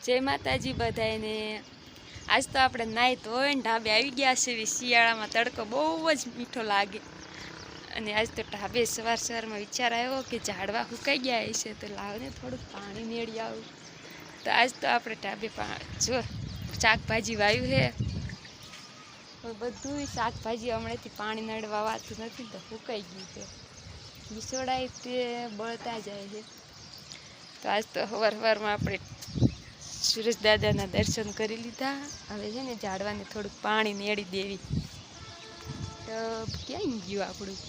જય માતાજી બધાને। આજ તો આપણે નાહી ધોઈને ઢાબે આવી ગયા છે। શિયાળામાં તડકો બહુ જ મીઠો લાગે અને આજ તો ઢાબે સવારમાં વિચાર આવ્યો કે ઝાડવા સુકાઈ ગયા છે તો લાવને થોડુંક પાણી મેળી આવું। તો આજ તો આપણે ઢાબે જો શાકભાજી વાવ્યું છે, બધું શાકભાજી હમણાંથી પાણી નડવા વાતું નથી તો સુકાઈ ગયું છે। વિસોડાય તે બળતા જાય છે। તો આજ તો સવારમાં આપણે સુરેશ દાદાના દર્શન કરી લીધા। હવે છે ને ઝાડવાને થોડુંક પાણી મેળી દેવી। તો ક્યાં ગયું આપણું?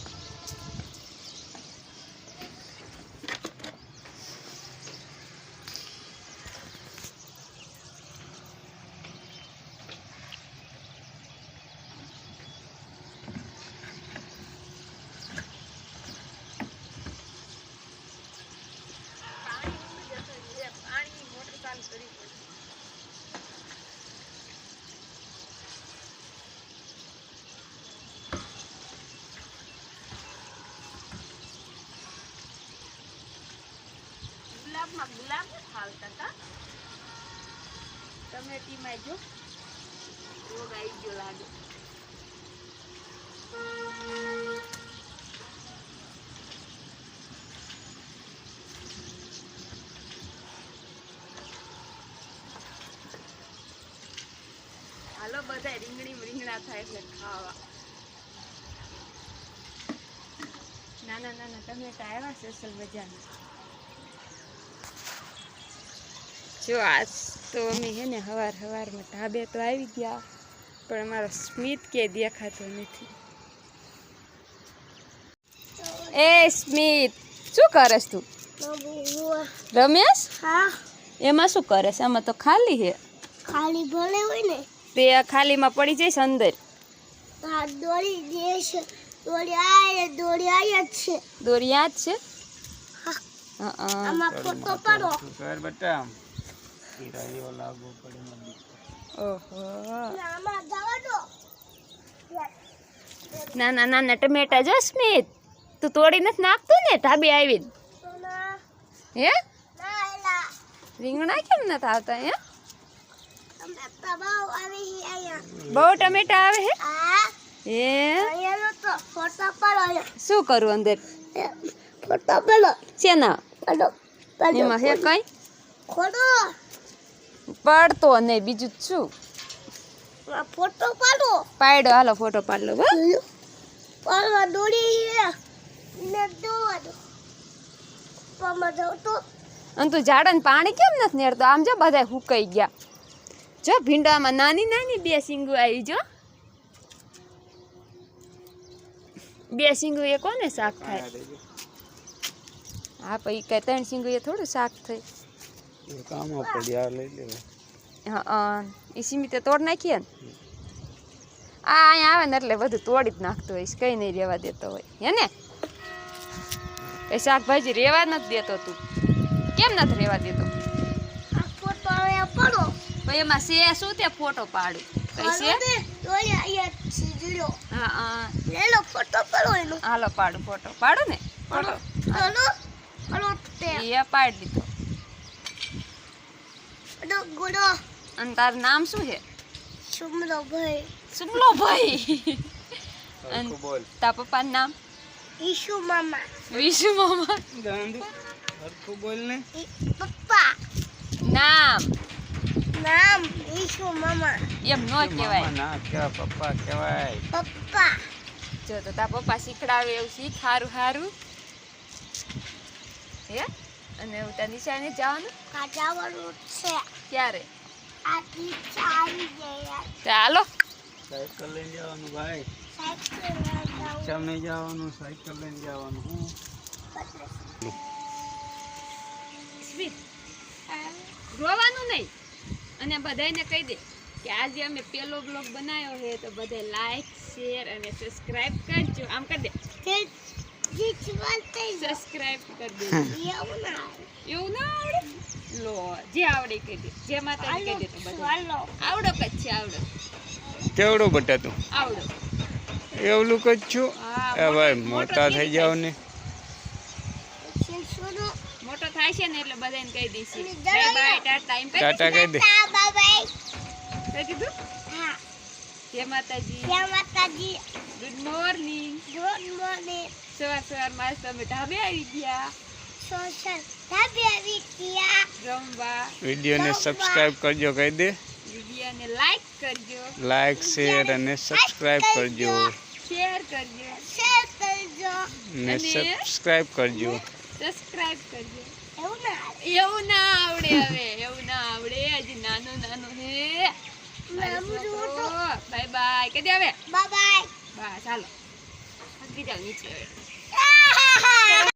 ગુલાબ ખાવતા હતા ટમેટીમાં જો રોગ આવી ગયો લાગે। હાલો બધા રીંગણા થાય એટલે ખાવા। નાના નાના ટમેટા આવ્યા છે અસલ મજાના। જો આજ તો અમે હે ને સવારમાં ઢાબે તો આવી ગયા પણ અમારો સ્મિત કે દેખાતો નથી। એ સ્મિત શું કરસ તું? રમેશ? હા, એમાં શું કરસ? આમાં તો ખાલી છે। ખાલી ભલે હોય ને તે ખાલીમાં પડી જઈશ અંદર। હા, દોરી દેશ દોરી આયા છે। દોરી યાદ છે? હા, હા આમાં ફોટો પાડો। કર બેટા હીરાયો લાગો પડે મને। ઓહો, આમાં જવા દો। નાના નાના ટમેટા જો સ્મિત, તું તોડી નથી નાખતું ને ઢાબે આવીને? હે ના એલા રીંગણા કેમ નથી આવતા? હે ટમેટા બહુ આવી આયા। બહુ ટમેટા આવે હે? હા, હે આયા તો ફોટો પાડો। શું કરું અંદર? ફોટો પાડો શેના? પાડો એમાં હે કઈ ખોડો પડતો નહીં, બીજું શું? ફોટો પાડો પાડો, હાલો ફોટો પાડ લો। પાડવા દોરી ને દોવા દો પામાં જાવ તો। અને તું ઝાડને પાણી કેમ નથી નેડતો? આમ જો બધા સુકાઈ ગયા। જો ભીંડામાં નાની નાની બે સિંગુ આવી। જો બે સિંગુ એ કોને શાક થાય? હા પછી કઈ ત્રણ સિંગુ એ થોડું શાક થાય। કામ પડ્યા લઈ લેવા। હા એ સીમિતે તોડ નાખીએ ને આ અહીંયા આવે ને એટલે બધું તોડી જ નાખતો હોય, કઈ નહીં રહેવા દેતો હોય હે ને? એ શાકભાજી રહેવા નથી દેતો તું, કેમ નથી રહેવા દેતો? આ ફોટો આયા પાડો ભાઈ એમાં સે શું તે ફોટો પાડું કઈ છે? દોરી આયા છે જીરો। હા લે લો ફોટો પાડો એનો। હાલો પાડું, ફોટો પાડું ને ફોટો ચાલો પાડો તે એ પાડી દીધો। પાડો ગુડો અને તારું નામ શું છે? સુમલો ભાઈ સુમલો ભાઈ। અને બોલ તાર પપ્પાનું નામ? ઈશુ મામા વિશુ મામા। ગાંધુ હરખું બોલ ને। પપ્પા નામ નામ ઈશુ મામા એમ નો કહેવાય। ના કેવા પપ્પા કહેવાય। પપ્પા જો તો તાર પપ્પા શીખડાવે એવું શીખ, હારું હારું હે। અને હું ત્યાં નિશાળે જવાનું કાઢવાનું છે। ક્યારે? આટલી ચાલી ગયા ચાલો સાયકલ લઈને જવાનું ભાઈ। સાયકલ રિક્ષામાં નહીં જવાનું, સાયકલ લઈને જવાનું। હું સ્મિત રોવાનું નહીં અને બધાને કહી દે કે આજે અમે પહેલો બ્લોગ બનાવ્યો છે તો બધા લાઈક શેર અને સબસ્ક્રાઇબ કરજો। આમ કરી દે, સબસ્ક્રાઇબ કરી દે। એવું ના આવડે? લો જે આવડે કહી દે, જે માતાજી કહી દે તો બધા આવડો કચ્છ છે, આવડો કેવડો બટા તું? આવડો એવલું જ છું। હા, એ ભાઈ મોટા થઈ જાવ ને। મોટો થાય આવશે ને એટલે બધાને કહી દઈશું બાય બાય ટાટા એમ કહી ટાટા કહી દે. Bye bye. કઈ કીધું હા. જય માતાજી જય માતાજી. Good morning good morning. સવારમાં આજ તમે ઢાબે આવી ગયા સોશલ ધાબે આવી ગયા. રમવા વિડીયોને સબસ્ક્રાઇબ કરજો કહી દે. વિડીયોને લાઈક કરજો લાઈક શેર અને સબસ્ક્રાઇબ કરજો શેર કરજો શેર કરજો. ને અને- સબસ્ક્રાઇબ કરજો. સબસ્ક્રાઇબ કરજો એવું ના એવું ના આવડે હવે એવું ના આવડે હજી નાનું નાનું હે બાય બાય કે દે હવે બાય બાય. બસ ચાલો હજી જાવ નીચે હવે